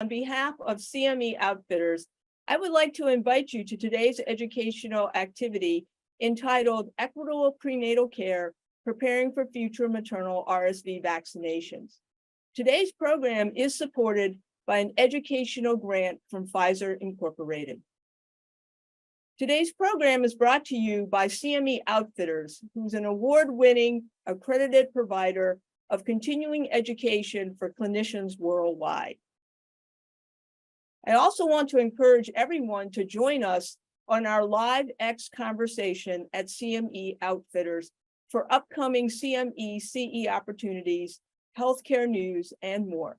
On behalf of CME Outfitters, I would like to invite you to today's educational activity entitled Equitable Prenatal Care, Preparing for Future Maternal RSV Vaccinations. Today's program is supported by an educational grant from Pfizer Incorporated. Today's program is brought to you by CME Outfitters, who's an award-winning accredited provider of continuing education for clinicians worldwide. I also want to encourage everyone to join us on our live X conversation at CME Outfitters for upcoming CME CE opportunities, healthcare news, and more.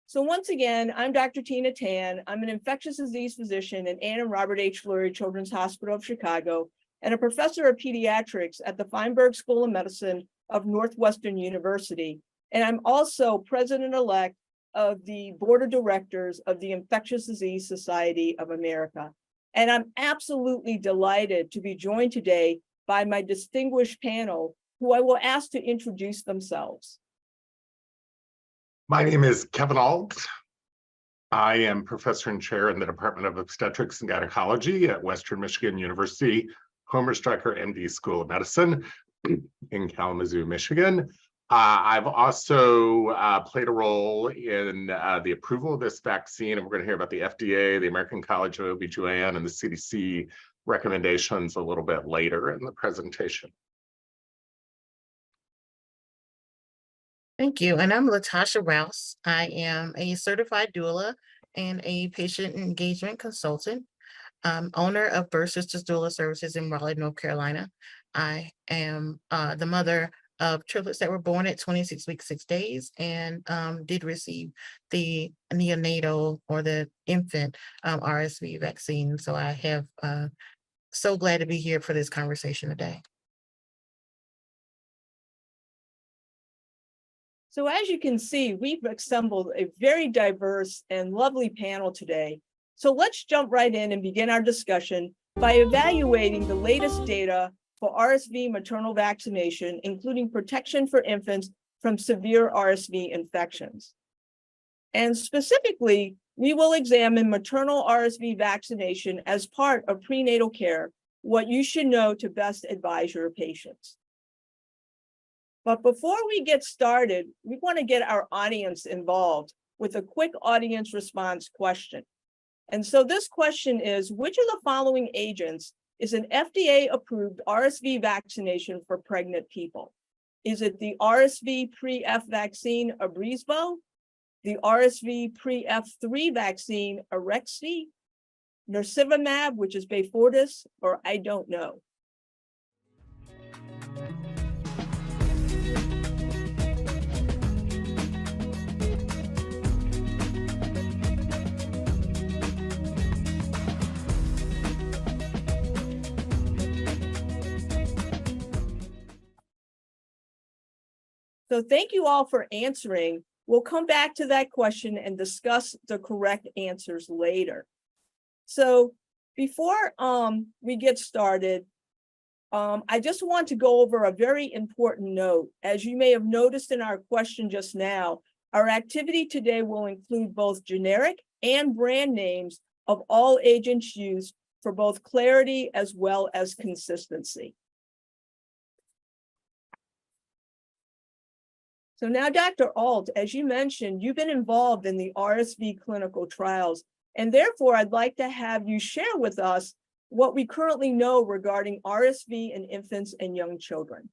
So once again, I'm Dr. Tina Tan. I'm an infectious disease physician at Ann and Robert H. Lurie Children's Hospital of Chicago and a professor of pediatrics at the Feinberg School of Medicine of Northwestern University. And I'm also president-elect of the board of directors of the Infectious Disease Society of America. And I'm absolutely delighted to be joined today by my distinguished panel, who I will ask to introduce themselves. My name is Kevin Ault. I am professor and chair in the Department of Obstetrics and Gynecology at Western Michigan University, Homer Strecker MD School of Medicine in Kalamazoo, Michigan. I've also played a role in the approval of this vaccine, and we're going to hear about the FDA, the American College of OB/GYN, and the CDC recommendations a little bit later in the presentation. Thank you. And I'm Latasha Rouse. I am a certified doula and a patient engagement consultant. I'm owner of Birth Sisters Doula Services in Raleigh, North Carolina. I am the mother of triplets that were born at 26 weeks, 6 days, and did receive the neonatal or the infant RSV vaccine. So I have so glad to be here for this conversation today. So as you can see, we've assembled a very diverse and lovely panel today. So let's jump right in and begin our discussion by evaluating the latest data for RSV maternal vaccination, including protection for infants from severe RSV infections. And specifically, we will examine maternal RSV vaccination as part of prenatal care, what you should know to best advise your patients. But before we get started, we want to get our audience involved with a quick audience response question. And so this question is, which of the following agents is an FDA-approved RSV vaccination for pregnant people? Is it the RSV pre-F vaccine Abrysvo, the RSV pre-F3 vaccine Arexvy, Nirsevimab, which is Beyfortus, or I don't know? So thank you all for answering. We'll come back to that question and discuss the correct answers later. So before we get started, I just want to go over a very important note. As you may have noticed in our question just now, our activity today will include both generic and brand names of all agents used for both clarity as well as consistency. So now, Dr. Ault, as you mentioned, you've been involved in the RSV clinical trials, and therefore I'd like to have you share with us what we currently know regarding RSV in infants and young children.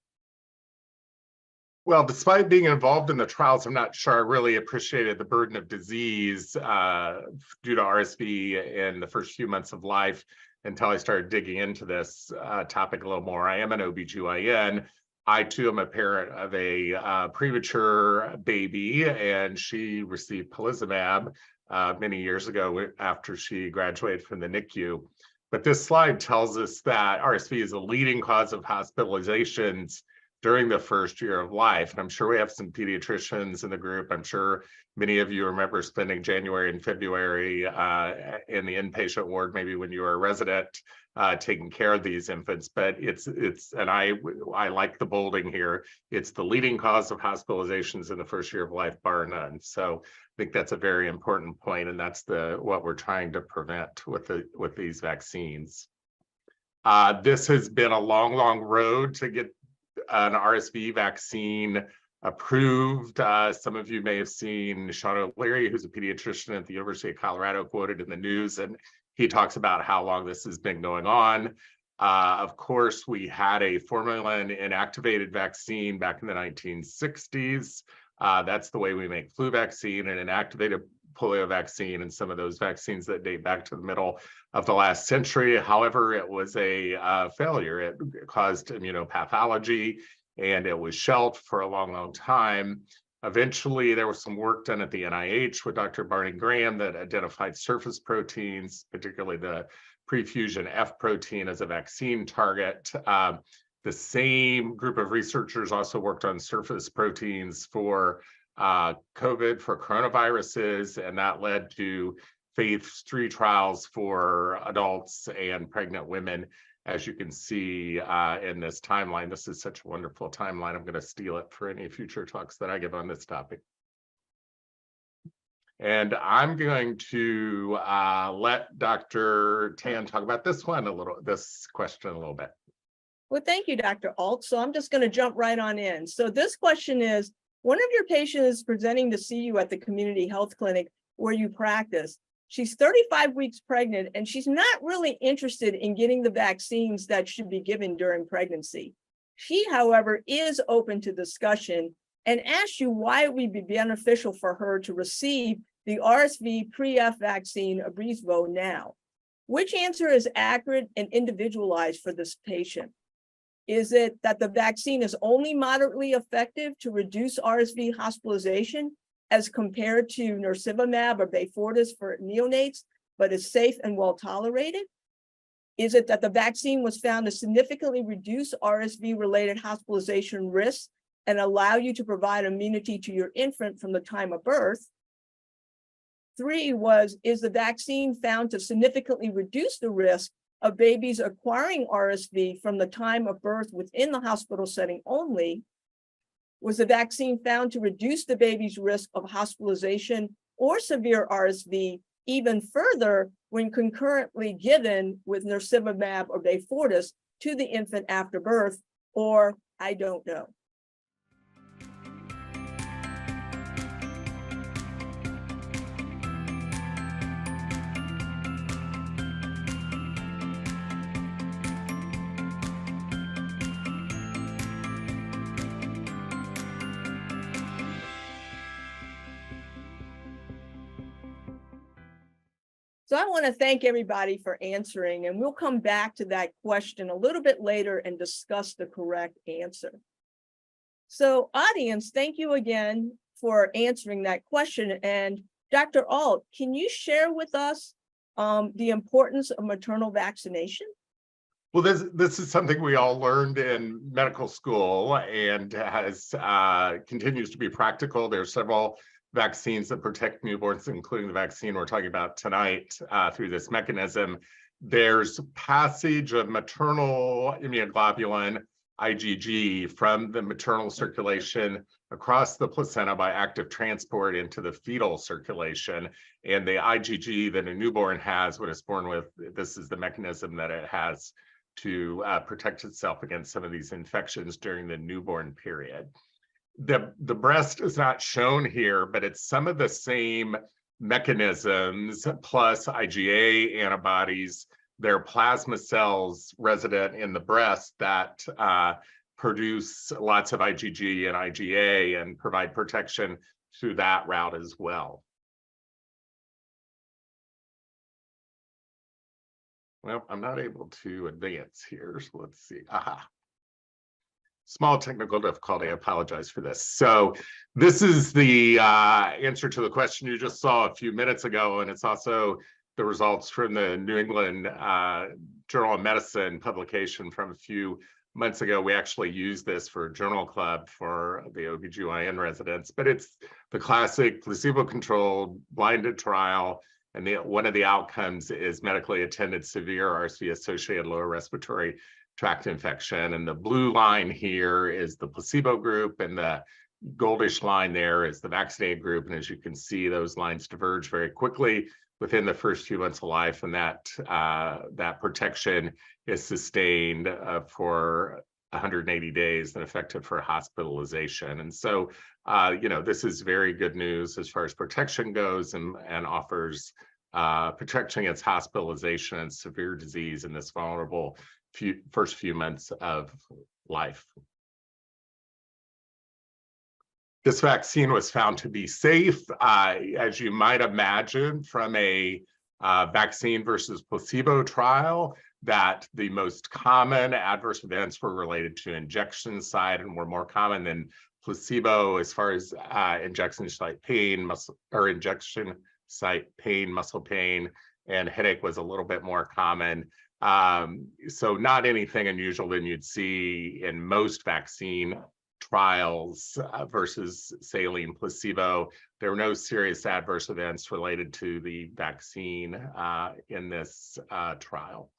Well, despite being involved in the trials, I'm not sure I really appreciated the burden of disease due to RSV in the first few months of life until I started digging into this topic a little more. I am an OB/GYN. I too am a parent of a premature baby, and she received palivizumab many years ago after she graduated from the NICU. But this slide tells us that RSV is a leading cause of hospitalizations during the first year of life. And I'm sure we have some pediatricians in the group. I'm sure many of you remember spending January and February in the inpatient ward, maybe when you were a resident, taking care of these infants. But and I like the bolding here. It's the leading cause of hospitalizations in the first year of life, bar none. So I think that's a very important point, and that's what we're trying to prevent with these vaccines. This has been a long, long road to get an RSV vaccine approved. Some of you may have seen Sean O'Leary, who's a pediatrician at the University of Colorado, quoted in the news, and he talks about how long this has been going on. Of course, we had a formalin inactivated vaccine back in the 1960s. That's the way we make flu vaccine, and inactivated polio vaccine, and some of those vaccines that date back to the middle of the last century. However, it was a failure. It caused immunopathology, and it was shelved for a long, long time. Eventually, there was some work done at the NIH with Dr. Barney Graham that identified surface proteins, particularly the prefusion F protein, as a vaccine target. The same group of researchers also worked on surface proteins for COVID, for coronaviruses, and that led to phase 3 trials for adults and pregnant women. As you can see in this timeline, this is such a wonderful timeline. I'm going to steal it for any future talks that I give on this topic. And I'm going to let Dr. Tan talk about this question a little bit. Well, thank you, Dr. Alt. So I'm just going to jump right on in. So this question is, one of your patients is presenting to see you at the community health clinic where you practice. She's 35 weeks pregnant, and she's not really interested in getting the vaccines that should be given during pregnancy. She, however, is open to discussion and asked you why it would be beneficial for her to receive the RSV pre-F vaccine Abrysvo now. Which answer is accurate and individualized for this patient? Is it that the vaccine is only moderately effective to reduce RSV hospitalization as compared to nirsevimab or Beyfortus for neonates, but is safe and well tolerated? Is it that the vaccine was found to significantly reduce RSV-related hospitalization risks and allow you to provide immunity to your infant from the time of birth? 3 is the vaccine found to significantly reduce the risk of babies acquiring RSV from the time of birth within the hospital setting only? Was the vaccine found to reduce the baby's risk of hospitalization or severe RSV even further when concurrently given with nirsevimab or Beyfortus to the infant after birth? Or I don't know. So I want to thank everybody for answering, and we'll come back to that question a little bit later and discuss the correct answer. So audience, thank you again for answering that question. And Dr. Alt, can you share with us the importance of maternal vaccination? Well, this is something we all learned in medical school and continues to be practical. There are several vaccines that protect newborns, including the vaccine we're talking about tonight through this mechanism. There's passage of maternal immunoglobulin, IgG, from the maternal circulation across the placenta by active transport into the fetal circulation. And the IgG that a newborn has when it's born with, this is the mechanism that it has to protect itself against some of these infections during the newborn period. The breast is not shown here, but it's some of the same mechanisms plus IgA antibodies. There are plasma cells resident in the breast that produce lots of IgG and IgA and provide protection through that route as well. Well, I'm not able to advance here, so let's see. Aha. Small technical difficulty, I apologize for this. So this is the answer to the question you just saw a few minutes ago, and it's also the results from the New England Journal of Medicine publication from a few months ago, we actually used this for a journal club for the OBGYN residents, but it's the classic placebo-controlled blinded trial. And one of the outcomes is medically attended severe RSV-associated lower respiratory tract infection. And the blue line here is the placebo group, and the goldish line there is the vaccinated group. And as you can see, those lines diverge very quickly within the first few months of life, and that protection is sustained for 180 days and effective for hospitalization. And so, this is very good news as far as protection goes, and offers protection against hospitalization and severe disease in this vulnerable first few months of life. This vaccine was found to be safe, as you might imagine, from a vaccine versus placebo trial, that the most common adverse events were related to injection site and were more common than placebo as far as injection site pain, muscle pain, and headache was a little bit more common. So not anything unusual than you'd see in most vaccine trials versus saline placebo. There were no serious adverse events related to the vaccine in this trial.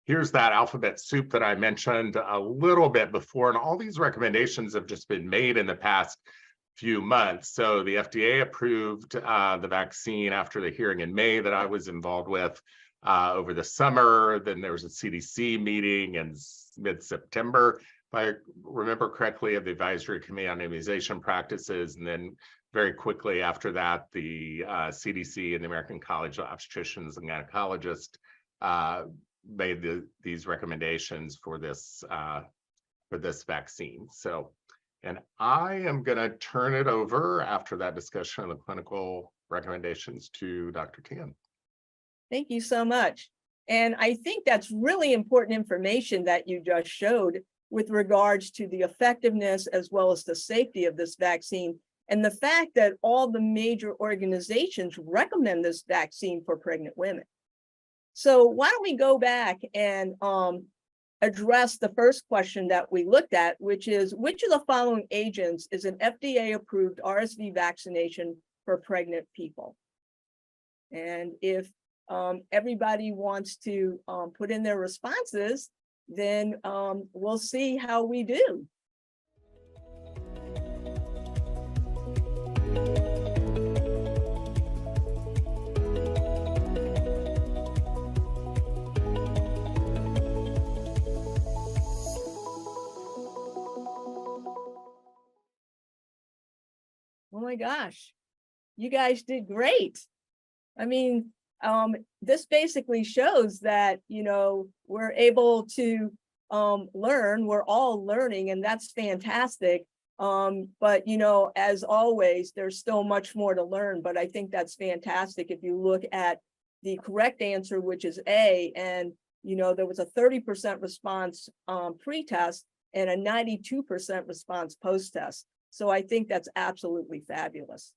Here's that alphabet soup that I mentioned a little bit before, and all these recommendations have just been made in the past few months. So the FDA approved the vaccine after the hearing in May that I was involved with over the summer. Then there was a CDC meeting in mid-September, if I remember correctly, of the Advisory Committee on Immunization Practices. And then very quickly after that, the CDC and the American College of Obstetricians and Gynecologists made these recommendations for this vaccine. So, and I am going to turn it over after that discussion of the clinical recommendations to Dr. Tian. Thank you so much. And I think that's really important information that you just showed with regards to the effectiveness as well as the safety of this vaccine, and the fact that all the major organizations recommend this vaccine for pregnant women. So why don't we go back and address the first question that we looked at, which is, which of the following agents is an FDA-approved RSV vaccination for pregnant people? And if everybody wants to put in their responses, then we'll see how we do. Oh my gosh, you guys did great. I mean, this basically shows that, we're able to learn, we're all learning, and that's fantastic. But, as always, there's still much more to learn, but I think that's fantastic. If you look at the correct answer, which is A, and, there was a 30% response pre-test and a 92% response post-test. So I think that's absolutely fabulous.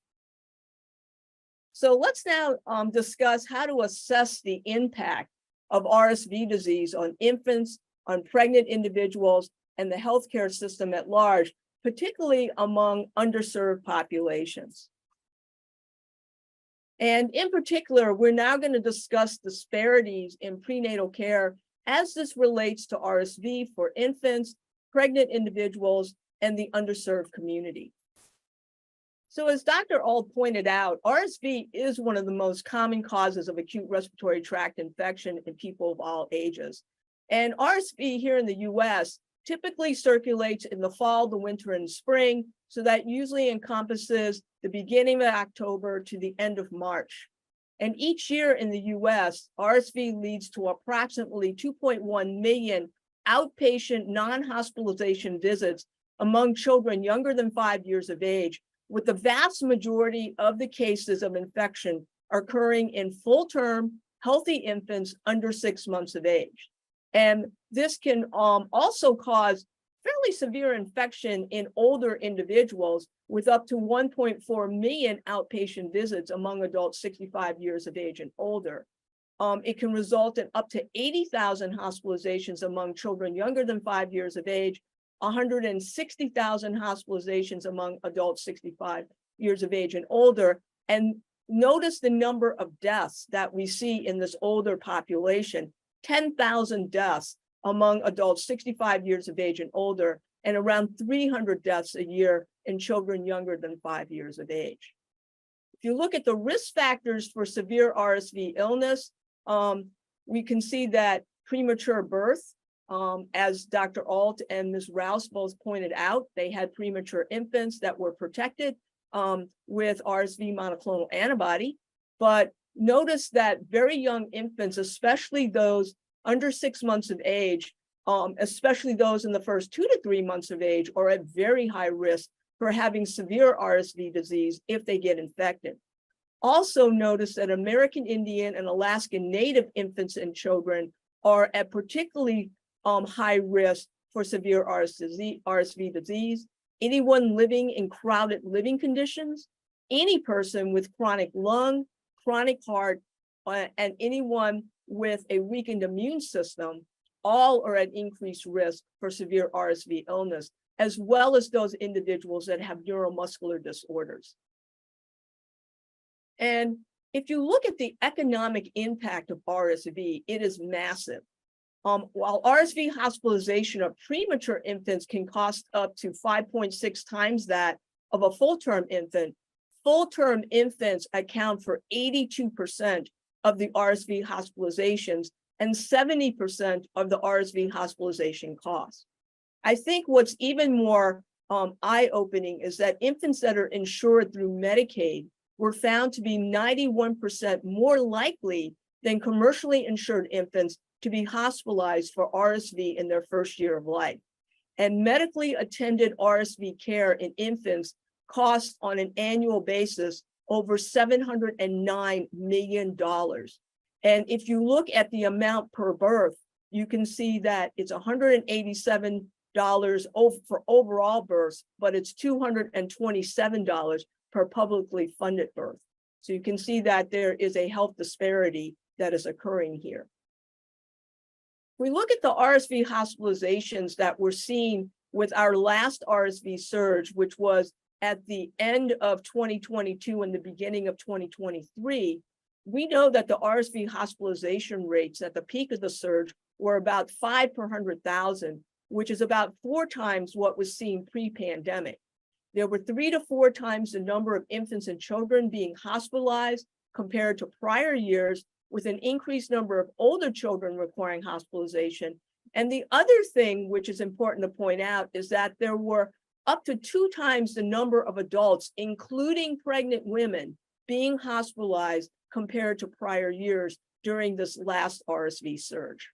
So let's now discuss how to assess the impact of RSV disease on infants, on pregnant individuals, and the healthcare system at large, particularly among underserved populations. And in particular, we're now going to discuss disparities in prenatal care as this relates to RSV for infants, pregnant individuals, and the underserved community. So as Dr. Auld pointed out, RSV is one of the most common causes of acute respiratory tract infection in people of all ages. And RSV here in the US typically circulates in the fall, the winter, and spring. So that usually encompasses the beginning of October to the end of March. And each year in the US, RSV leads to approximately 2.1 million outpatient non-hospitalization visits among children younger than 5 years of age, with the vast majority of the cases of infection occurring in full-term, healthy infants under 6 months of age. And this can also cause fairly severe infection in older individuals, with up to 1.4 million outpatient visits among adults 65 years of age and older. it can result in up to 80,000 hospitalizations among children younger than 5 years of age, 160,000 hospitalizations among adults 65 years of age and older. And notice the number of deaths that we see in this older population, 10,000 deaths among adults 65 years of age and older, and around 300 deaths a year in children younger than 5 years of age. If you look at the risk factors for severe RSV illness, we can see that premature birth, as Dr. Alt and Ms. Rouse both pointed out, they had premature infants that were protected with RSV monoclonal antibody. But notice that very young infants, especially those under 6 months of age, especially those in the first 2 to 3 months of age, are at very high risk for having severe RSV disease if they get infected. Also notice that American Indian and Alaskan Native infants and children are at particularly high risk for severe RSV disease. Anyone living in crowded living conditions, any person with chronic lung, chronic heart, and anyone with a weakened immune system, all are at increased risk for severe RSV illness, as well as those individuals that have neuromuscular disorders. And if you look at the economic impact of RSV, it is massive. While RSV hospitalization of premature infants can cost up to 5.6 times that of a full-term infants account for 82% of the RSV hospitalizations and 70% of the RSV hospitalization costs. I think what's even more eye-opening is that infants that are insured through Medicaid were found to be 91% more likely than commercially insured infants to be hospitalized for RSV in their first year of life. And medically attended RSV care in infants costs on an annual basis over $709 million. And if you look at the amount per birth, you can see that it's $187 for overall births, but it's $227 per publicly funded birth. So you can see that there is a health disparity that is occurring here. We look at the RSV hospitalizations that we're seeing with our last RSV surge, which was at the end of 2022 and the beginning of 2023, we know that the RSV hospitalization rates at the peak of the surge were about 5 per 100,000, which is about 4 times what was seen pre-pandemic. There were 3 to 4 times the number of infants and children being hospitalized compared to prior years, with an increased number of older children requiring hospitalization. And the other thing which is important to point out is that there were up to 2 times the number of adults, including pregnant women, being hospitalized compared to prior years during this last RSV surge.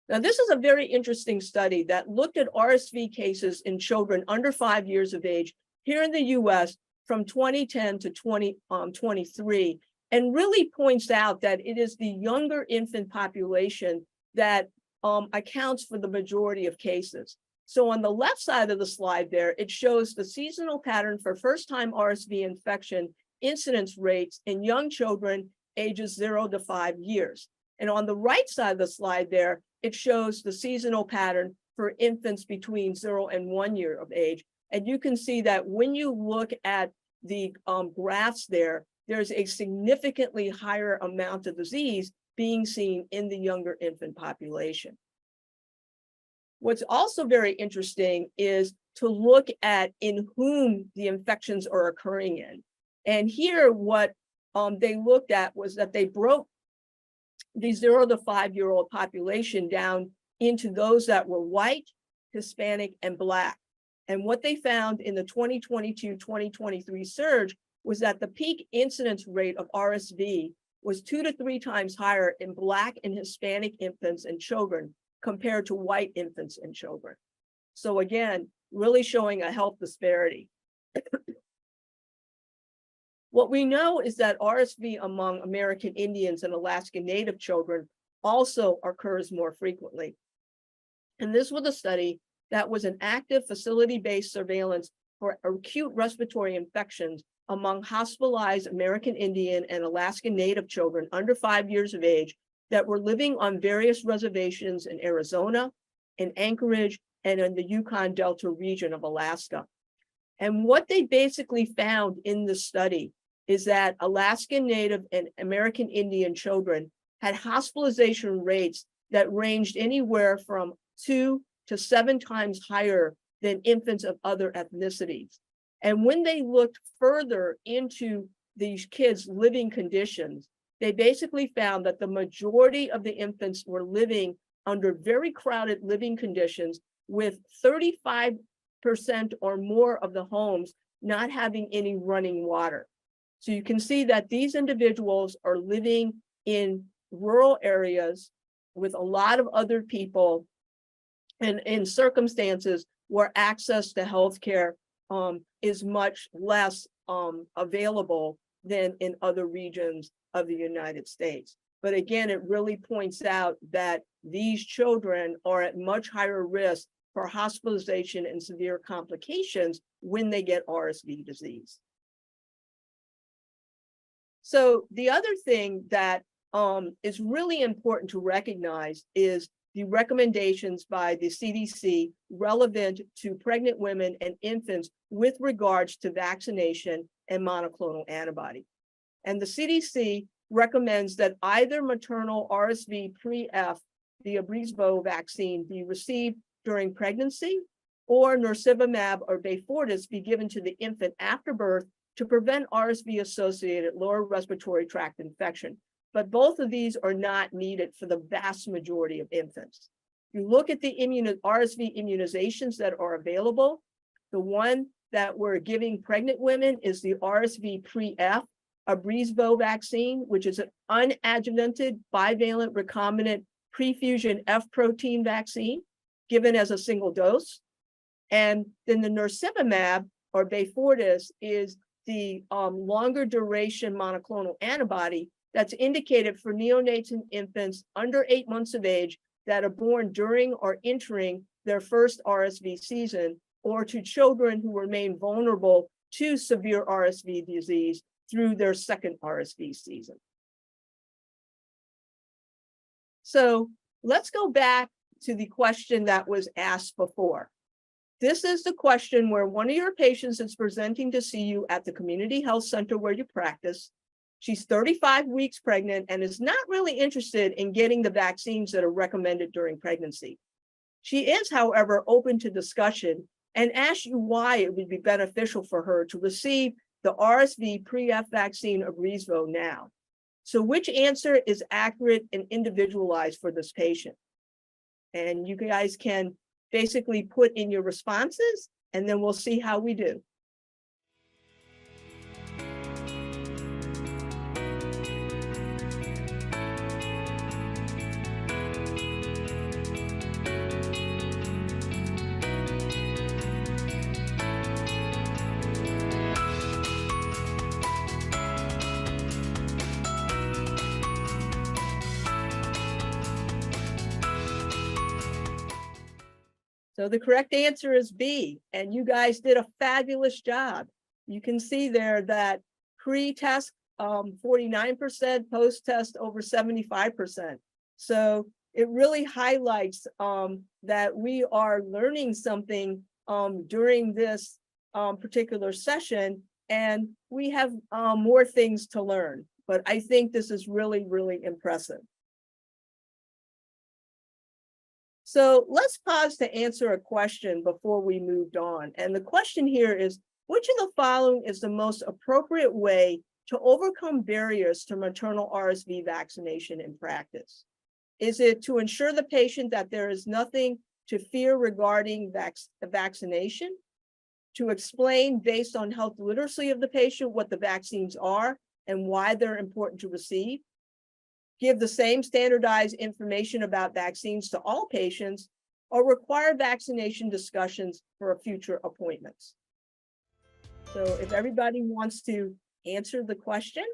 Now, this is a very interesting study that looked at RSV cases in children under 5 years of age here in the US from 2010 to 2023, and really points out that it is the younger infant population that accounts for the majority of cases. So on the left side of the slide there, it shows the seasonal pattern for first-time RSV infection incidence rates in young children ages 0 to 5 years. And on the right side of the slide there, it shows the seasonal pattern for infants between 0 and 1 year of age. And you can see that when you look at the graphs there, there's a significantly higher amount of disease being seen in the younger infant population. What's also very interesting is to look at in whom the infections are occurring in. And here, what they looked at was that they broke the 0 to 5 year old population down into those that were white, Hispanic, and Black. And what they found in the 2022-2023 surge was that the peak incidence rate of RSV was 2 to 3 times higher in Black and Hispanic infants and children compared to white infants and children. So again, really showing a health disparity. What we know is that RSV among American Indians and Alaskan Native children also occurs more frequently. And this was a study that was an active facility-based surveillance for acute respiratory infections among hospitalized American Indian and Alaskan Native children under 5 years of age that were living on various reservations in Arizona, in Anchorage, and in the Yukon Delta region of Alaska. And what they basically found in the study is that Alaskan Native and American Indian children had hospitalization rates that ranged anywhere from 2 to 7 times higher than infants of other ethnicities. And when they looked further into these kids' living conditions, they basically found that the majority of the infants were living under very crowded living conditions, with 35% or more of the homes not having any running water. So you can see that these individuals are living in rural areas with a lot of other people and in circumstances where access to healthcare is much less available than in other regions of the United States. But again, it really points out that these children are at much higher risk for hospitalization and severe complications when they get RSV disease. So the other thing that is really important to recognize is the recommendations by the CDC relevant to pregnant women and infants with regards to vaccination and monoclonal antibody. And the CDC recommends that either maternal RSV pre-F, the Abruzvo vaccine, be received during pregnancy, or nirsevimab or Beyfortus be given to the infant after birth to prevent RSV-associated lower respiratory tract infection. But both of these are not needed for the vast majority of infants. If you look at the RSV immunizations that are available, the one that we're giving pregnant women is the RSV pre-F Abruzvo vaccine, which is an unadjuvanted bivalent recombinant prefusion F protein vaccine given as a single dose. And then the nirsevimab or Beyfortus is the longer duration monoclonal antibody that's indicated for neonates and infants under 8 months of age that are born during or entering their first RSV season, or to children who remain vulnerable to severe RSV disease through their second RSV season. So let's go back to the question that was asked before. This is the question where one of your patients is presenting to see you at the community health center where you practice. She's 35 weeks pregnant and is not really interested in getting the vaccines that are recommended during pregnancy. She is, however, open to discussion and asks you why it would be beneficial for her to receive the RSV pre-F vaccine Abruzvo now. So which answer is accurate and individualized for this patient? And you guys can basically put in your responses, and then we'll see how we do. So the correct answer is B, and you guys did a fabulous job. You can see there that pre-test 49%, post-test over 75%. So it really highlights that we are learning something during this particular session, and we have more things to learn. But I think this is really, really impressive. So let's pause to answer a question before we moved on. And the question here is, which of the following is the most appropriate way to overcome barriers to maternal RSV vaccination in practice? Is it to ensure the patient that there is nothing to fear regarding vaccination? To explain based on health literacy of the patient what the vaccines are and why they're important to receive? Give the same standardized information about vaccines to all patients, or require vaccination discussions for future appointments? So if everybody wants to answer the question.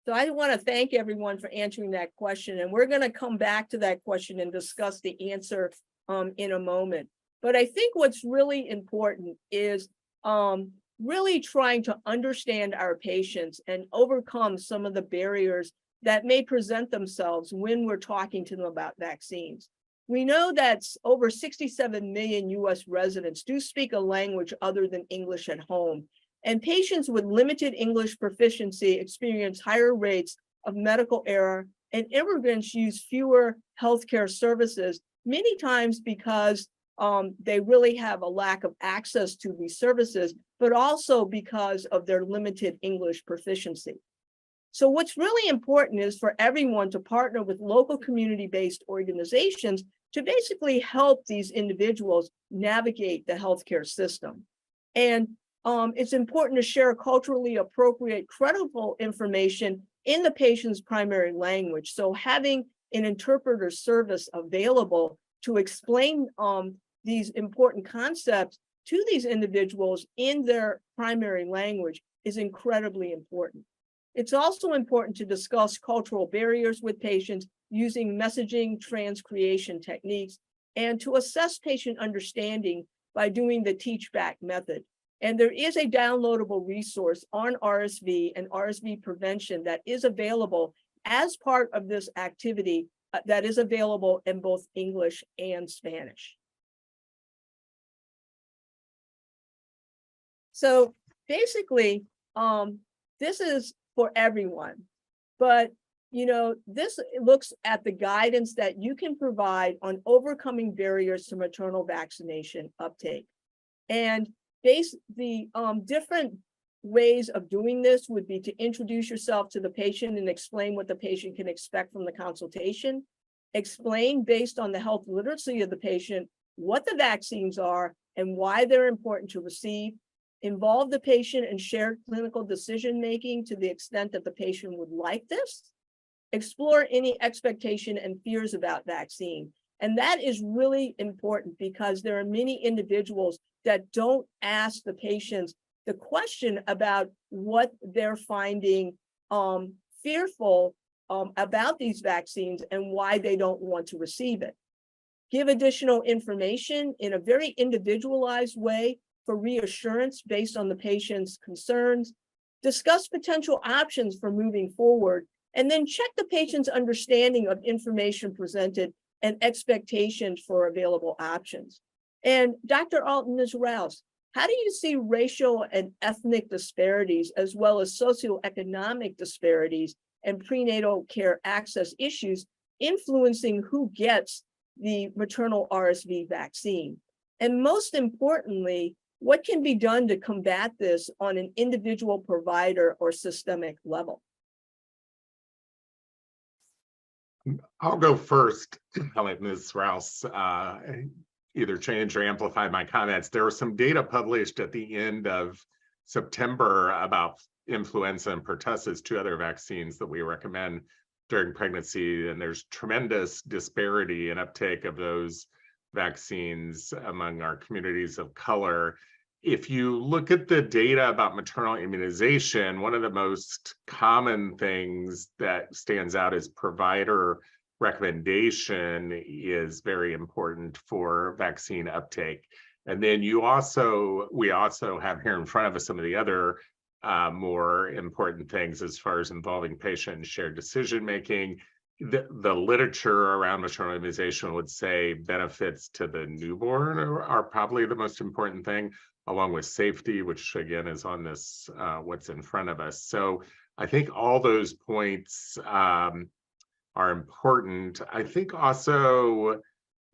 So I want to thank everyone for answering that question, and we're going to come back to that question and discuss the answer in a moment. But I think what's really important is really trying to understand our patients and overcome some of the barriers that may present themselves when we're talking to them about vaccines. We know that over 67 million US residents do speak a language other than English at home. And patients with limited English proficiency experience higher rates of medical error, and immigrants use fewer healthcare services, many times because they really have a lack of access to these services, but also because of their limited English proficiency. So what's really important is for everyone to partner with local community-based organizations to basically help these individuals navigate the healthcare system. And it's important to share culturally appropriate, credible information in the patient's primary language. So having an interpreter service available to explain these important concepts to these individuals in their primary language is incredibly important. It's also important to discuss cultural barriers with patients using messaging transcreation techniques and to assess patient understanding by doing the teach back method. And there is a downloadable resource on RSV and RSV prevention that is available as part of this activity that is available in both English and Spanish. So basically, this is for everyone, but this looks at the guidance that you can provide on overcoming barriers to maternal vaccination uptake. And the different ways of doing this would be to introduce yourself to the patient and explain what the patient can expect from the consultation, explain based on the health literacy of the patient what the vaccines are and why they're important to receive, involve the patient in shared clinical decision-making to the extent that the patient would like this, explore any expectation and fears about vaccine. And that is really important because there are many individuals that don't ask the patients the question about what they're finding fearful about these vaccines and why they don't want to receive it. Give additional information in a very individualized way for reassurance based on the patient's concerns, discuss potential options for moving forward, and then check the patient's understanding of information presented and expectations for available options. And Dr. Alton, Ms. Rouse, how do you see racial and ethnic disparities as well as socioeconomic disparities and prenatal care access issues influencing who gets the maternal RSV vaccine? And most importantly, what can be done to combat this on an individual provider or systemic level? I'll go first. I'll let Ms. Rouse either change or amplify my comments. There was some data published at the end of September about influenza and pertussis, two other vaccines that we recommend during pregnancy, and there's tremendous disparity in uptake of those vaccines among our communities of color. If you look at the data about maternal immunization, one of the most common things that stands out is provider recommendation is very important for vaccine uptake. And then we also have here in front of us some of the other more important things as far as involving patient and shared decision-making. The literature around maternal immunization would say benefits to the newborn are probably the most important thing, along with safety, which again is on this, what's in front of us. So I think all those points are important. I think also,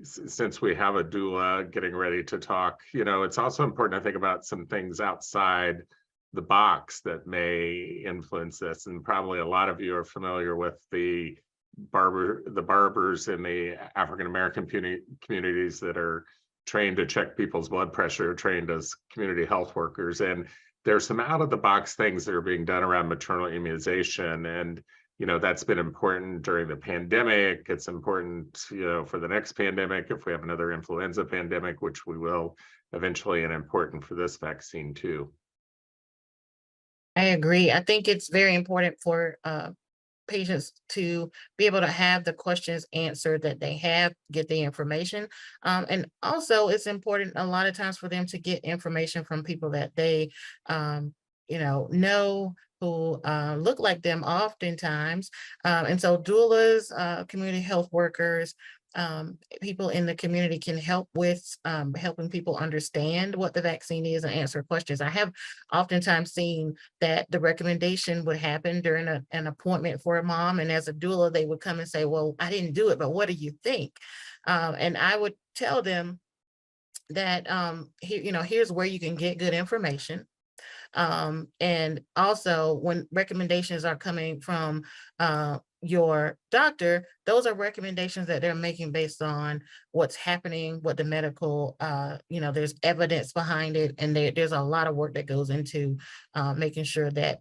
since we have a doula getting ready to talk, it's also important to think about some things outside the box that may influence this. And probably a lot of you are familiar with the barbers in the African-American communities that are trained to check people's blood pressure, trained as community health workers. And there's some out-of-the-box things that are being done around maternal immunization. And, that's been important during the pandemic. It's important, for the next pandemic, if we have another influenza pandemic, which we will eventually, and important for this vaccine too. I agree. I think it's very important for patients to be able to have the questions answered that they have, get the information. And also it's important a lot of times for them to get information from people that they, know who look like them oftentimes. And so doulas, community health workers, people in the community can help with helping people understand what the vaccine is and answer questions. I have oftentimes seen that the recommendation would happen during an appointment for a mom, and as a doula, they would come and say, well, I didn't do it, but what do you think? And I would tell them that here's where you can get good information. And also when recommendations are coming from your doctor, those are recommendations that they're making based on what's happening, what the medical, there's evidence behind it. And there's a lot of work that goes into making sure that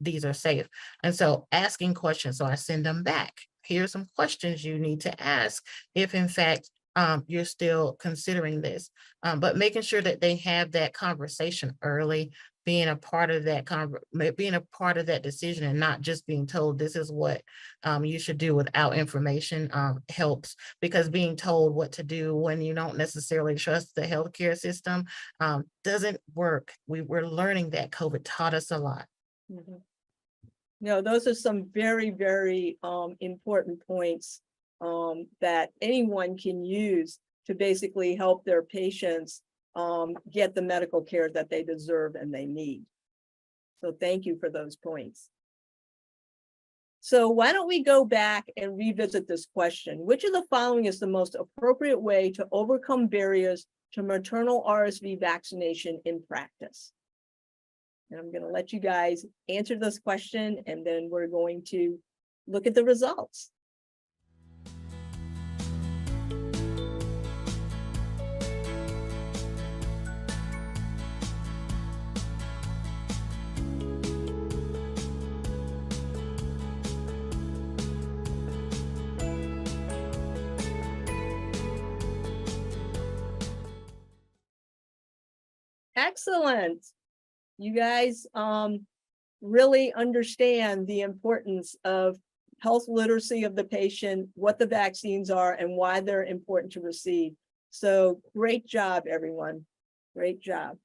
these are safe. And so asking questions, so I send them back. Here's some questions you need to ask if in fact you're still considering this, but making sure that they have that conversation early, being a part of that being a part of that decision, and not just being told this is what you should do without information helps, because being told what to do when you don't necessarily trust the healthcare system doesn't work. We're learning that COVID taught us a lot. Mhm. No, those are some very, very important points that anyone can use to basically help their patients get the medical care that they deserve and they need. So thank you for those points. So why don't we go back and revisit this question? Which of the following is the most appropriate way to overcome barriers to maternal RSV vaccination in practice? And I'm going to let you guys answer this question, and then we're going to look at the results. Excellent. You guys really understand the importance of health literacy of the patient, what the vaccines are, and why they're important to receive. So great job, everyone. Great job.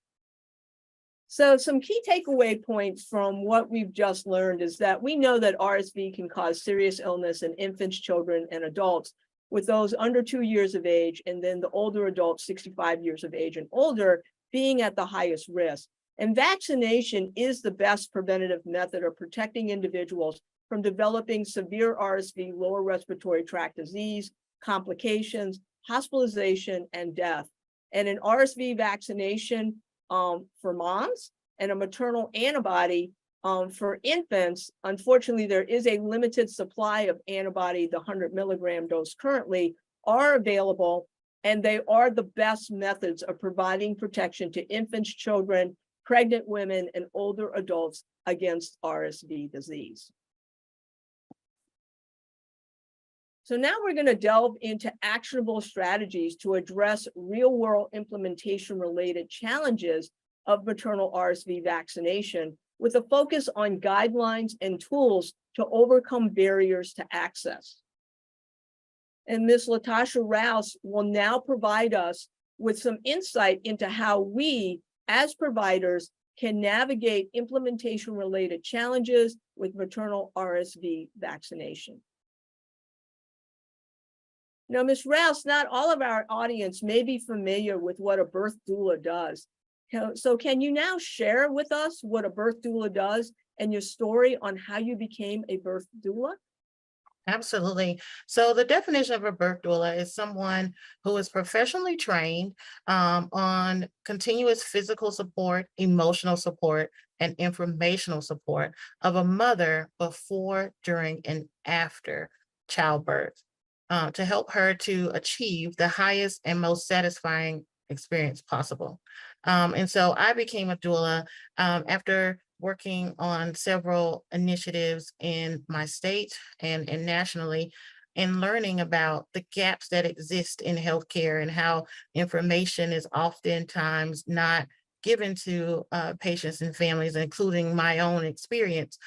So some key takeaway points from what we've just learned is that we know that RSV can cause serious illness in infants, children, and adults, with those under 2 years of age, and then the older adults, 65 years of age and older, being at the highest risk. And vaccination is the best preventative method of protecting individuals from developing severe RSV, lower respiratory tract disease, complications, hospitalization, and death. And an RSV vaccination for moms and a maternal antibody for infants, unfortunately, there is a limited supply of antibody. The 100 milligram dose currently are available, and they are the best methods of providing protection to infants, children, pregnant women, and older adults against RSV disease. So now we're going to delve into actionable strategies to address real-world implementation-related challenges of maternal RSV vaccination, with a focus on guidelines and tools to overcome barriers to access. And Ms. Latasha Rouse will now provide us with some insight into how we, as providers, can navigate implementation-related challenges with maternal RSV vaccination. Now, Ms. Rouse, not all of our audience may be familiar with what a birth doula does. So can you now share with us what a birth doula does and your story on how you became a birth doula? Absolutely. So the definition of a birth doula is someone who is professionally trained on continuous physical support, emotional support, and informational support of a mother before, during, and after childbirth to help her to achieve the highest and most satisfying experience possible. And so I became a doula after working on several initiatives in my state and nationally, and learning about the gaps that exist in healthcare and how information is oftentimes not given to patients and families, including my own experience,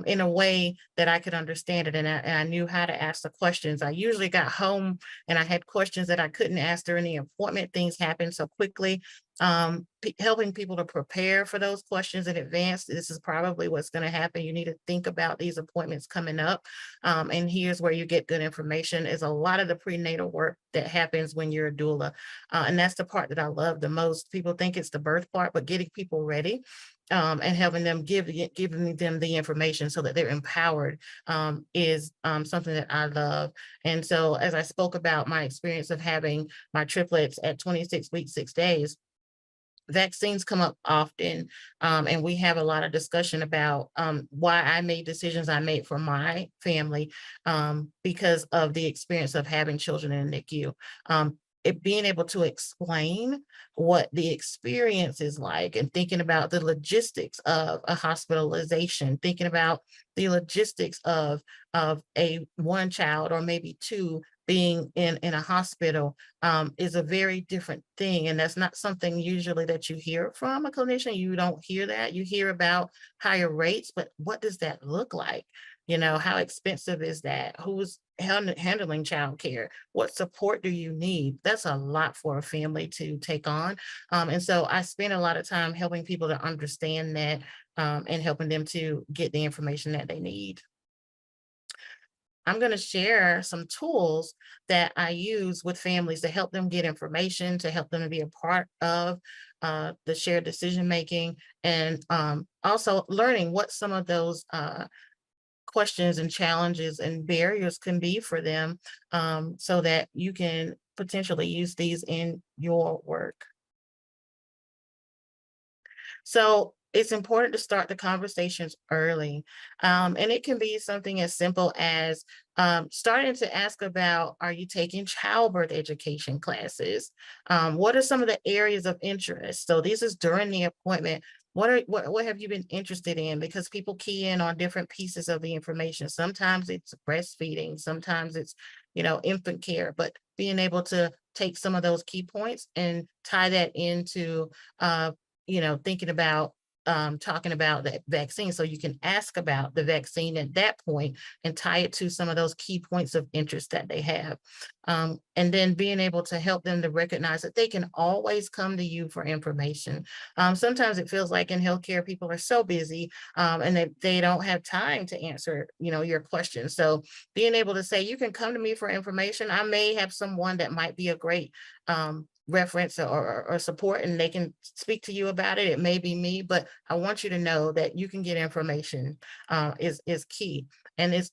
in a way that I could understand it. And I knew how to ask the questions. I usually got home and I had questions that I couldn't ask during the appointment. Things happened so quickly. Helping people to prepare for those questions in advance. This is probably what's going to happen. You need to think about these appointments coming up. And here's where you get good information is a lot of the prenatal work that happens when you're a doula. And that's the part that I love the most. People think it's the birth part, but getting people ready and helping them giving them the information so that they're empowered is something that I love. And so as I spoke about my experience of having my triplets at 26 weeks, 6 days, vaccines come up often, and we have a lot of discussion about why I made decisions I made for my family because of the experience of having children in the NICU. Being able to explain what the experience is like and thinking about the logistics of a hospitalization, thinking about the logistics of a one child or maybe two being in a hospital is a very different thing. And that's not something usually that you hear from a clinician. You don't hear that. You hear about higher rates, but what does that look like? You know, how expensive is that? Who's handling childcare? What support do you need? That's a lot for a family to take on. And so I spend a lot of time helping people to understand that and helping them to get the information that they need. I'm going to share some tools that I use with families to help them get information, to help them to be a part of the shared decision making, and also learning what some of those questions and challenges and barriers can be for them so that you can potentially use these in your work. So it's important to start the conversations early. And it can be something as simple as starting to ask about, are you taking childbirth education classes? What are some of the areas of interest? So this is during the appointment. What have you been interested in? Because people key in on different pieces of the information. Sometimes it's breastfeeding, sometimes it's, infant care, but being able to take some of those key points and tie that into, thinking about talking about the vaccine. So you can ask about the vaccine at that point and tie it to some of those key points of interest that they have. And then being able to help them to recognize that they can always come to you for information. Sometimes it feels like in healthcare, people are so busy and that they don't have time to answer, your questions. So being able to say, you can come to me for information. I may have someone that might be a great reference or support, and they can speak to you about it. It may be me, but I want you to know that you can get information is key. And these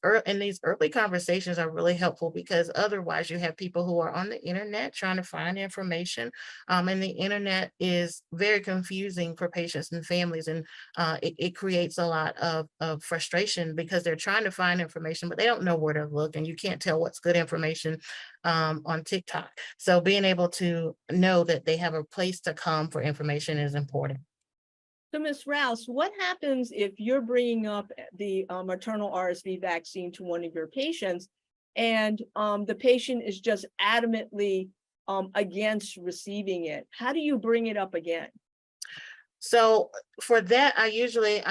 early conversations are really helpful because otherwise you have people who are on the internet trying to find information. And the internet is very confusing for patients and families. And it creates a lot of frustration because they're trying to find information, but they don't know where to look. And you can't tell what's good information on TikTok. So being able to know that they have a place to come for information is important. So Ms. Rouse, what happens if you're bringing up the maternal RSV vaccine to one of your patients and the patient is just adamantly against receiving it? How do you bring it up again? So for that, I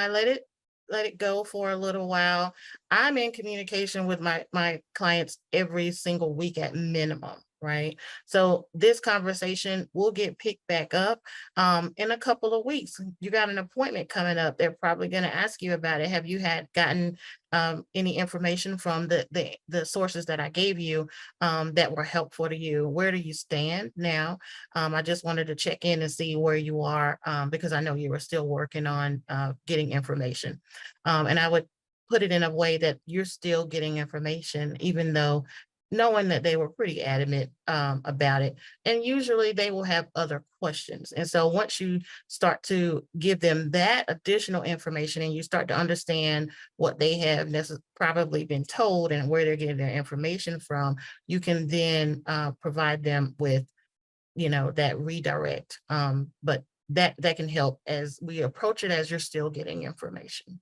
let it go for a little while. I'm in communication with my clients every single week at minimum, right? So this conversation will get picked back up in a couple of weeks. You got an appointment coming up. They're probably going to ask you about it. Have you gotten any information from the sources that I gave you that were helpful to you? Where do you stand now? I just wanted to check in and see where you are because I know you were still working on getting information. And I would put it in a way that you're still getting information, even though knowing that they were pretty adamant about it. And usually they will have other questions. And so once you start to give them that additional information and you start to understand what they have probably been told and where they're getting their information from, you can then provide them with, that redirect. But that can help as we approach it as you're still getting information.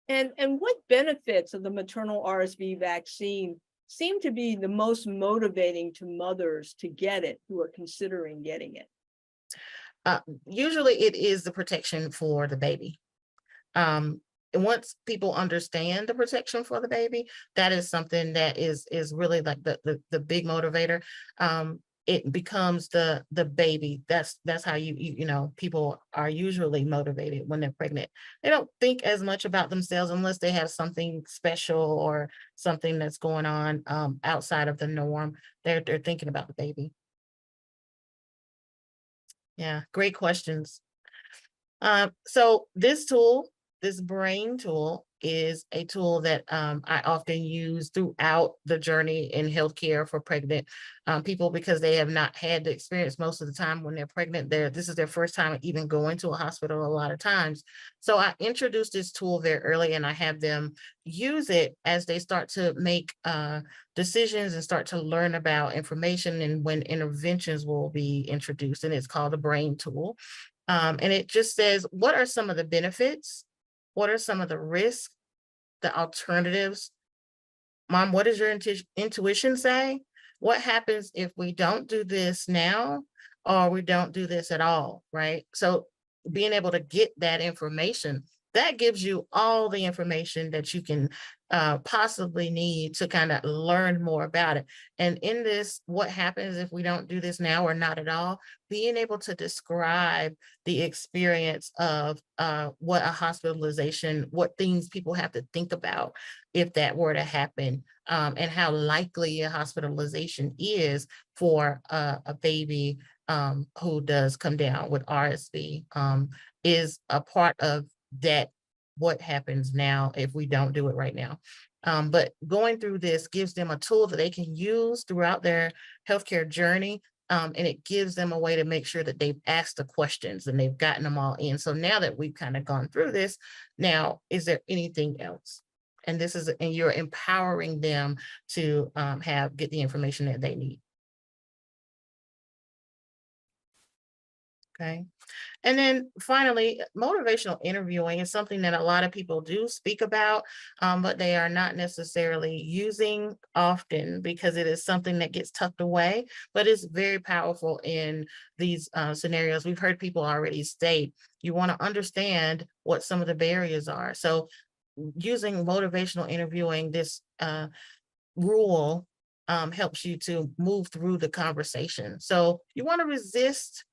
And what benefits of the maternal RSV vaccine seem to be the most motivating to mothers to get it who are considering getting it? Usually it is the protection for the baby. And once people understand the protection for the baby, that is something that is really like the big motivator. It becomes the baby. That's how you know, people are usually motivated when they're pregnant. They don't think as much about themselves unless they have something special or something that's going on outside of the norm. They're thinking about the baby. Yeah, great questions. So this tool, this brain tool, is a tool that I often use throughout the journey in healthcare for pregnant people, because they have not had the experience most of the time when they're pregnant. This is their first time even going to a hospital a lot of times. So I introduced this tool very early, and I have them use it as they start to make decisions and start to learn about information and when interventions will be introduced. And it's called the brain tool. And it just says, what are some of the benefits? What are some of the risks, the alternatives? Mom, what does your intuition say? What happens if we don't do this now, or we don't do this at all, right? So being able to get that information, that gives you all the information that you can possibly need to kind of learn more about it. And in this, what happens if we don't do this now or not at all, being able to describe the experience of what a hospitalization, what things people have to think about if that were to happen, and how likely a hospitalization is for a baby who does come down with RSV, is a part of that. What happens now if we don't do it right now? But going through this gives them a tool that they can use throughout their healthcare journey. And it gives them a way to make sure that they've asked the questions and they've gotten them all in. So now that we've kind of gone through this, now, is there anything else? And you're empowering them to get the information that they need. Okay. And then finally, motivational interviewing is something that a lot of people do speak about, but they are not necessarily using often because it is something that gets tucked away, but it's very powerful in these scenarios. We've heard people already state, you want to understand what some of the barriers are. So using motivational interviewing, this rule helps you to move through the conversation. So you want to resist,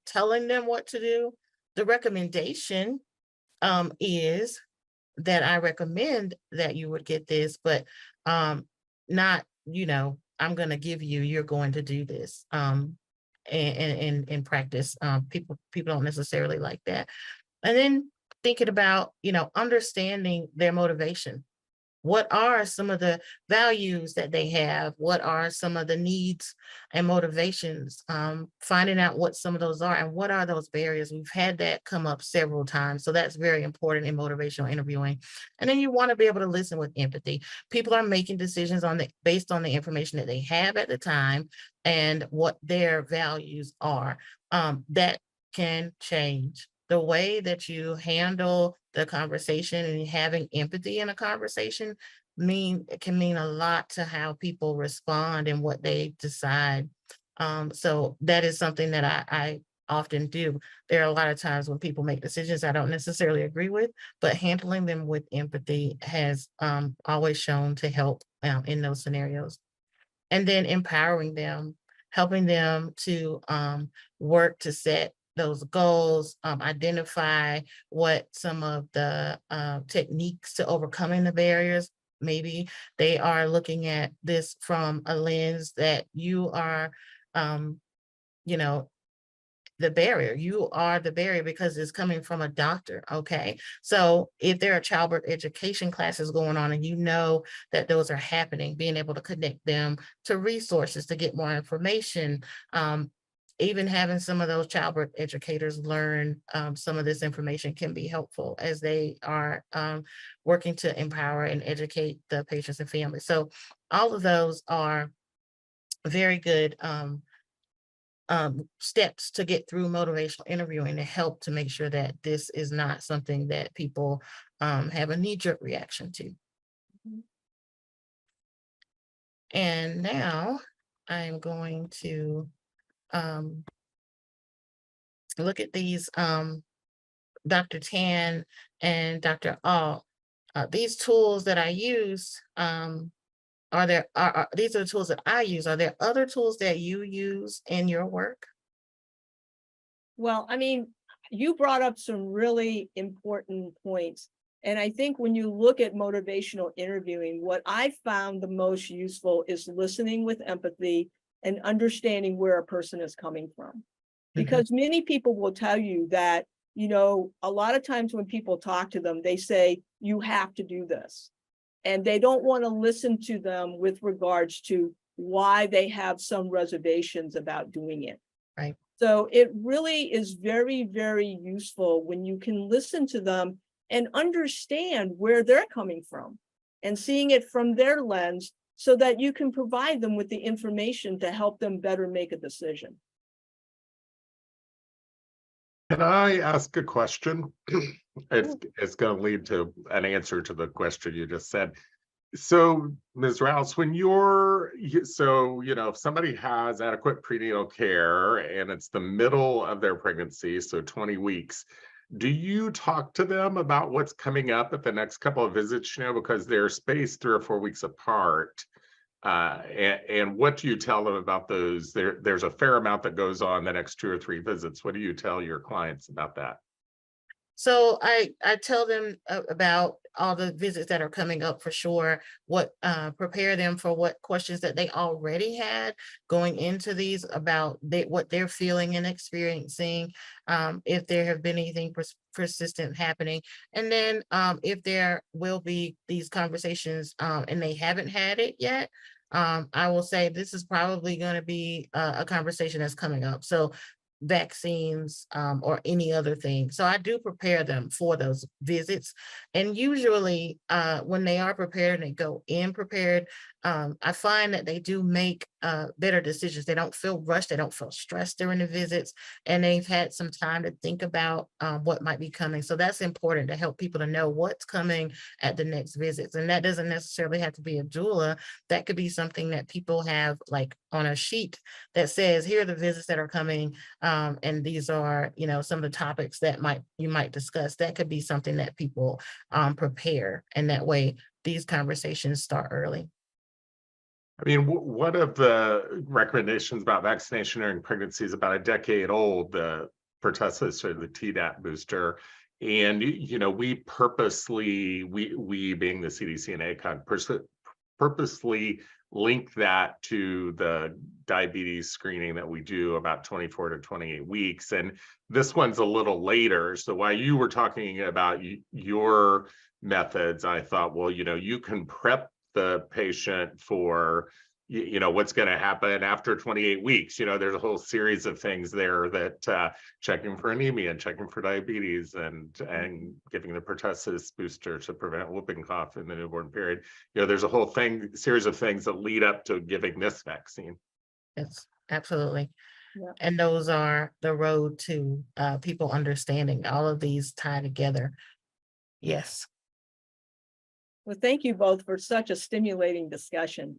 telling them what to do. The recommendation is that I recommend that you would get this, but not, I'm going to give you, you're going to do this. And in practice, people don't necessarily like that. And then thinking about, understanding their motivation. What are some of the values that they have? What are some of the needs and motivations? Finding out what some of those are and what are those barriers. We've had that come up several times. So that's very important in motivational interviewing. And then you want to be able to listen with empathy. People are making decisions based on the information that they have at the time and what their values are. That can change. The way that you handle the conversation and having empathy in a conversation can mean a lot to how people respond and what they decide. So that is something that I often do. There are a lot of times when people make decisions I don't necessarily agree with, but handling them with empathy has always shown to help in those scenarios. And then empowering them, helping them to work to set those goals, identify what some of the techniques to overcoming the barriers. Maybe they are looking at this from a lens that you are, you know, the barrier. You are the barrier because it's coming from a doctor. Okay. So if there are childbirth education classes going on and you know that those are happening, being able to connect them to resources to get more information, even having some of those childbirth educators learn some of this information can be helpful as they are working to empower and educate the patients and families. So all of those are very good steps to get through motivational interviewing to help to make sure that this is not something that people have a knee-jerk reaction to. Mhm. And now I'm going to look at these, Dr. Tan and Dr. All, these tools that I use, these are the tools that I use. Are there other tools that you use in your work? Well, I mean, you brought up some really important points. And I think when you look at motivational interviewing, what I found the most useful is listening with empathy and understanding where a person is coming from. Because many people will tell you that, a lot of times when people talk to them, they say, you have to do this. And they don't want to listen to them with regards to why they have some reservations about doing it. Right. So it really is very, very useful when you can listen to them and understand where they're coming from and seeing it from their lens so that you can provide them with the information to help them better make a decision. Can I ask a question? It's going to lead to an answer to the question you just said. So, Ms. Rouse, when if somebody has adequate prenatal care and it's the middle of their pregnancy, so 20 weeks, do you talk to them about what's coming up at the next couple of visits, because they're spaced 3 or 4 weeks apart? And what do you tell them about those? There's a fair amount that goes on the next 2 or 3 visits. What do you tell your clients about that? So I tell them about all the visits that are coming up for sure, prepare them for what questions that they already had going into these about what they're feeling and experiencing, if there have been anything persistent happening. And then if there will be these conversations and they haven't had it yet, I will say this is probably going to be a conversation that's coming up. So vaccines or any other thing. So I do prepare them for those visits. And usually when they are prepared and they go in prepared, I find that they do make better decisions. They don't feel rushed. They don't feel stressed during the visits. And they've had some time to think about what might be coming. So that's important to help people to know what's coming at the next visits. And that doesn't necessarily have to be a doula. That could be something that people have like on a sheet that says, here are the visits that are coming. And these are, some of the topics that you might discuss. That could be something that people prepare. And that way these conversations start early. I mean, one of the recommendations about vaccination during pregnancy is about a decade old, the pertussis or the Tdap booster. And, we purposely, we being the CDC and ACOG, purposely link that to the diabetes screening that we do about 24 to 28 weeks. And this one's a little later. So while you were talking about your methods, I thought, well, you can prep the patient for what's going to happen after 28 weeks. There's a whole series of things there that checking for anemia and checking for diabetes and giving the pertussis booster to prevent whooping cough in the newborn period. There's a whole series of things that lead up to giving this vaccine. Yes, absolutely. Yeah. And those are the road to people understanding. All of these tie together. Yes. Well, thank you both for such a stimulating discussion.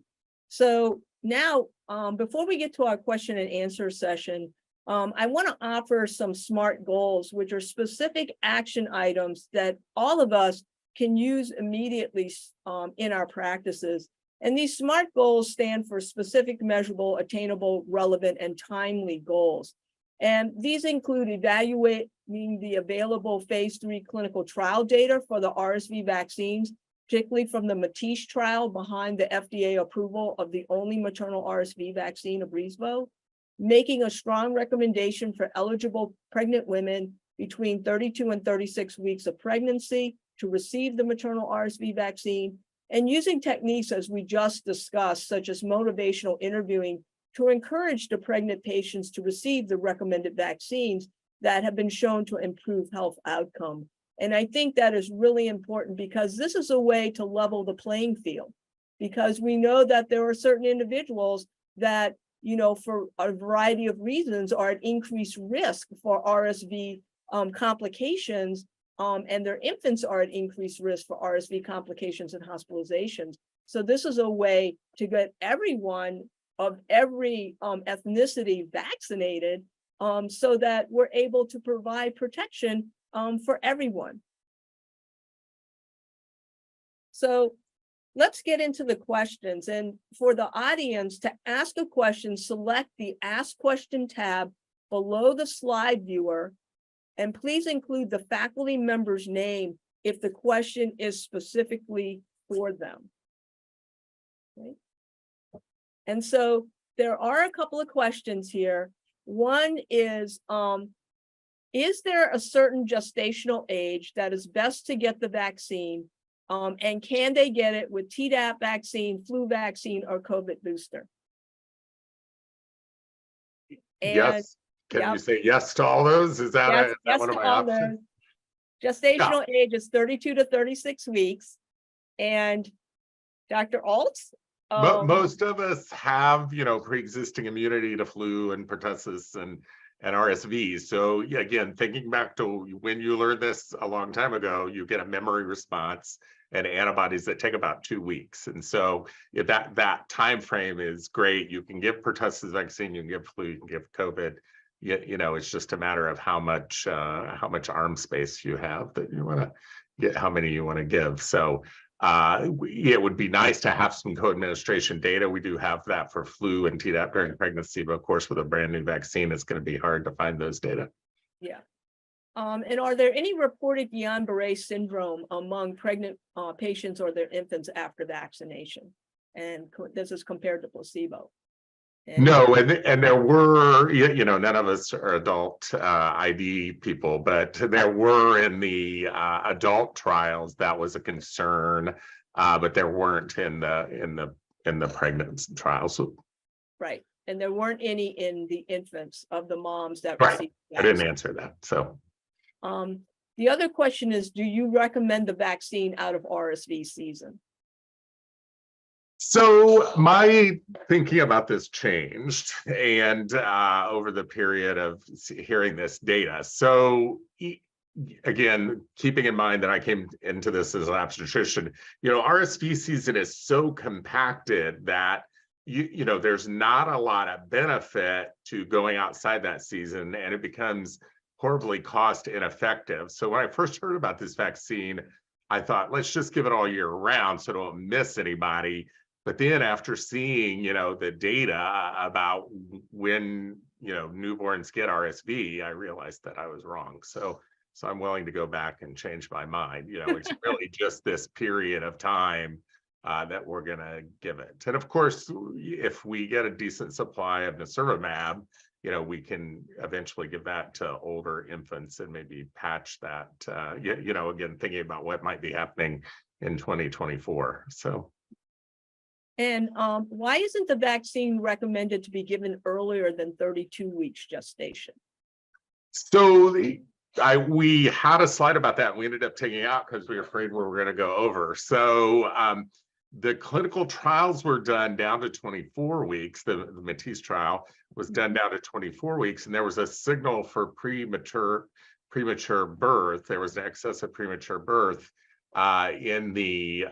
So now, before we get to our question and answer session, I want to offer some SMART goals, which are specific action items that all of us can use immediately in our practices. And these SMART goals stand for specific, measurable, attainable, relevant, and timely goals. And these include evaluating the available phase 3 clinical trial data for the RSV vaccines, particularly from the Maternal trial behind the FDA approval of the only maternal RSV vaccine, Abrysvo, making a strong recommendation for eligible pregnant women between 32 and 36 weeks of pregnancy to receive the maternal RSV vaccine, and using techniques as we just discussed, such as motivational interviewing, to encourage the pregnant patients to receive the recommended vaccines that have been shown to improve health outcome. And I think that is really important because this is a way to level the playing field, because we know that there are certain individuals that, for a variety of reasons are at increased risk for RSV complications, and their infants are at increased risk for RSV complications and hospitalizations. So this is a way to get everyone of every ethnicity vaccinated so that we're able to provide protection for everyone. So let's get into the questions. And for the audience to ask a question, select the Ask Question tab below the slide viewer, and please include the faculty member's name if the question is specifically for them. Okay. And so there are a couple of questions here. One is there a certain gestational age that is best to get the vaccine? And can they get it with Tdap vaccine, flu vaccine, or COVID booster? And yes. Can you say yes to all those? Is that, is that one of my options? Gestational age is 32 to 36 weeks. And Dr. Altz? Most of us have, pre-existing immunity to flu and pertussis and RSV. So yeah, again, thinking back to when you learned this a long time ago, you get a memory response and antibodies that take about 2 weeks. And so if that time frame is great, you can give pertussis vaccine, you can give flu, you can give COVID. It's just a matter of how much arm space you have that you want to get, how many you want to give. So it would be nice to have some co-administration data. We do have that for flu and Tdap during pregnancy, but of course, with a brand new vaccine, it's going to be hard to find those data. Yeah. And are there any reported Guillain-Barré syndrome among pregnant patients or their infants after vaccination? And this is compared to placebo. No, and there were, none of us are adult ID people, but there were in the adult trials that was a concern, but there weren't in the pregnancy trials. Right, and there weren't any in the infants of the moms that right. received the I didn't answer that. So, the other question is, do you recommend the vaccine out of RSV season? So my thinking about this changed and over the period of hearing this data. So again, keeping in mind that I came into this as an obstetrician, RSV season is so compacted that there's not a lot of benefit to going outside that season, and it becomes horribly cost ineffective. So when I first heard about this vaccine, I thought, let's just give it all year round so don't miss anybody. But then after seeing, the data about when, newborns get RSV, I realized that I was wrong. So I'm willing to go back and change my mind. It's really just this period of time that we're going to give it. And of course, if we get a decent supply of nirsevimab, we can eventually give that to older infants and maybe patch that, again, thinking about what might be happening in 2024. So. And why isn't the vaccine recommended to be given earlier than 32 weeks gestation? So we had a slide about that, and we ended up taking it out because we were afraid we were going to go over. So the clinical trials were done down to 24 weeks. The Matisse trial was done down to 24 weeks, and there was a signal for premature birth. There was an excess of premature birth in the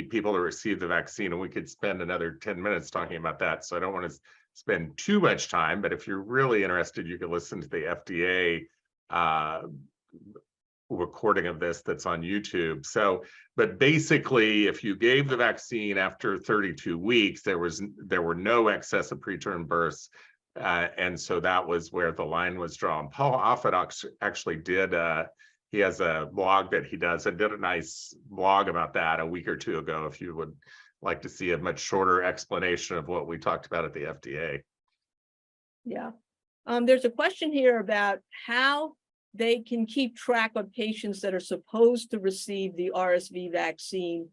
people who received the vaccine, and we could spend another 10 minutes talking about that. So I don't want to spend too much time, but if you're really interested, you can listen to the FDA recording of this that's on YouTube. So, but basically, if you gave the vaccine after 32 weeks, there were no excess of preterm births. And so that was where the line was drawn. Paul Offit actually did he has a blog that he does. I did a nice blog about that a week or two ago, if you would like to see a much shorter explanation of what we talked about at the FDA. Yeah. There's a question here about how they can keep track of patients that are supposed to receive the RSV vaccine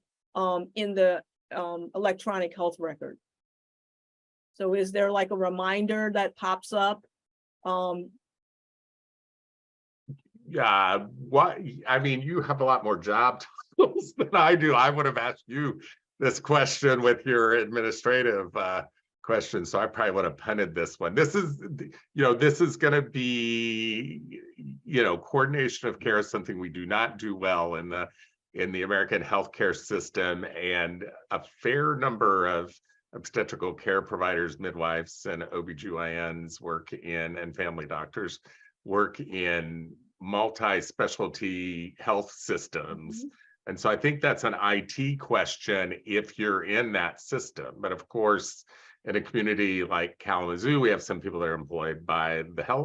in the electronic health record. So is there like a reminder that pops up? You have a lot more job titles than I do. I would have asked you this question with your administrative question, so I probably would have punted this one. This is going to be, coordination of care is something we do not do well in the American healthcare system, and a fair number of obstetrical care providers, midwives, and OBGYNs work in, and family doctors work in multi-specialty health systems. And so I think that's an IT question if you're in that system. But of course, in a community like Kalamazoo, we have some people that are employed by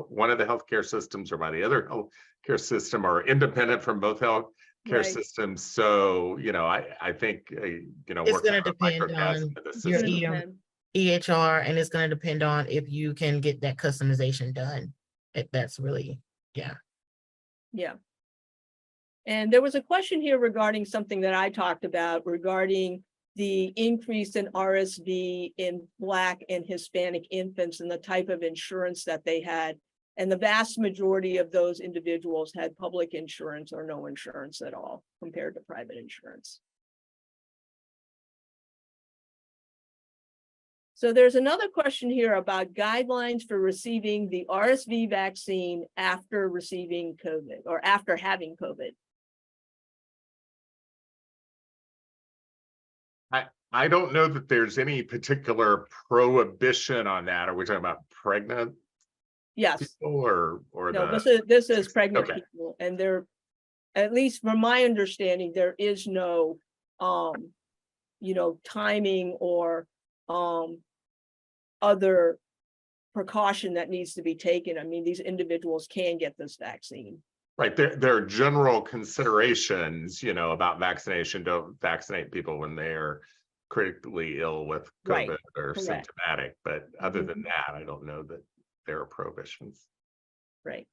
one of the healthcare systems or by the other healthcare system, or independent from both healthcare systems. So, I think, It's going to depend on your EHR, and it's going to depend on if you can get that customization done. That's really, yeah. Yeah. And there was a question here regarding something that I talked about regarding the increase in RSV in Black and Hispanic infants and the type of insurance that they had. And the vast majority of those individuals had public insurance or no insurance at all compared to private insurance. So there's another question here about guidelines for receiving the RSV vaccine after receiving COVID or after having COVID. I don't know that there's any particular prohibition on that. Are we talking about pregnant Yes. people or no, the... this is pregnant people, and there, at least from my understanding, there is no timing or other precaution that needs to be taken. I mean, these individuals can get this vaccine. Right. There are general considerations, about vaccination. Don't vaccinate people when they're critically ill with COVID or symptomatic. But other than that, I don't know that there are prohibitions. Right.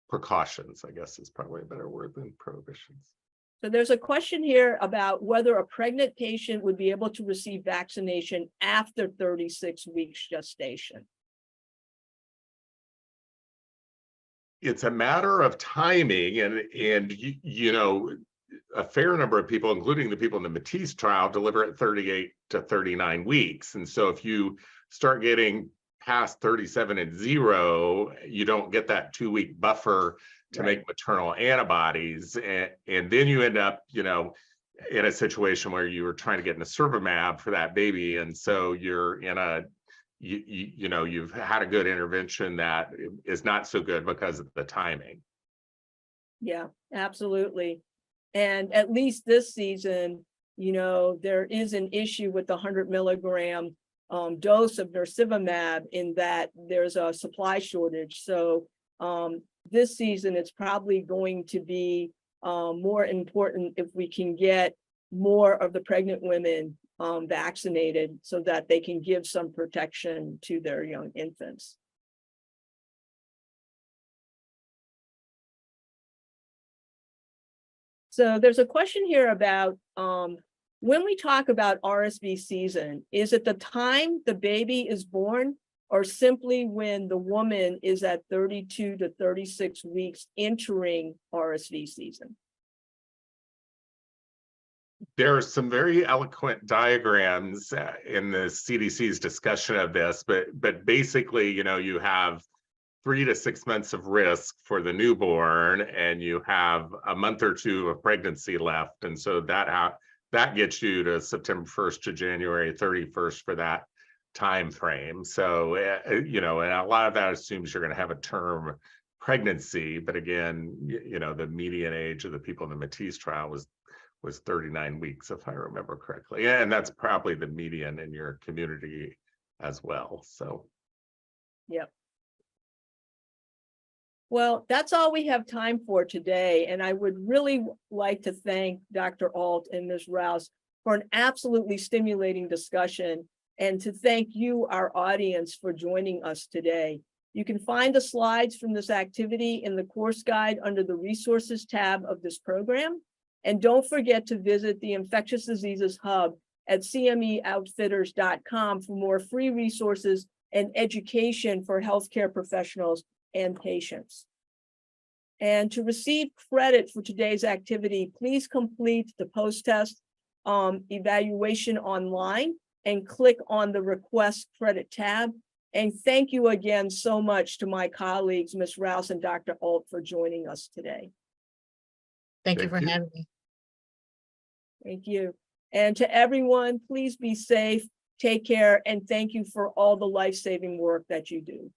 Precautions, I guess, is probably a better word than prohibitions. So there's a question here about whether a pregnant patient would be able to receive vaccination after 36 weeks gestation. It's a matter of timing, and a fair number of people, including the people in the Matisse trial, deliver at 38 to 39 weeks. And so if you start getting past 37 and 0, you don't get that 2-week buffer to make maternal antibodies. And then you end up, in a situation where you were trying to get nirsevimab for that baby. And so you're in a, you've had a good intervention that is not so good because of the timing. Yeah, absolutely. And at least this season, there is an issue with the 100 milligram dose of nirsevimab in that there's a supply shortage. So this season, it's probably going to be more important if we can get more of the pregnant women vaccinated so that they can give some protection to their young infants. So there's a question here about when we talk about RSV season, is it the time the baby is born or simply when the woman is at 32 to 36 weeks entering RSV season? There are some very eloquent diagrams in the CDC's discussion of this, but basically, you have 3 to 6 months of risk for the newborn, and you have a month or 2 of pregnancy left. And so that gets you to September 1st to January 31st for that time frame. So, and a lot of that assumes you're going to have a term pregnancy. But again, the median age of the people in the Matisse trial was 39 weeks, if I remember correctly. And that's probably the median in your community as well. So, yep. Well, that's all we have time for today. And I would really like to thank Dr. Alt and Ms. Rouse for an absolutely stimulating discussion, and to thank you, our audience, for joining us today. You can find the slides from this activity in the course guide under the resources tab of this program. And don't forget to visit the Infectious Diseases Hub at cmeoutfitters.com for more free resources and education for healthcare professionals and patients. And to receive credit for today's activity, please complete the post-test evaluation online and click on the Request Credit tab. And thank you again so much to my colleagues, Ms. Rouse and Dr. Alt, for joining us today. Thank you for having me. Thank you. And to everyone, please be safe, take care, and thank you for all the life-saving work that you do.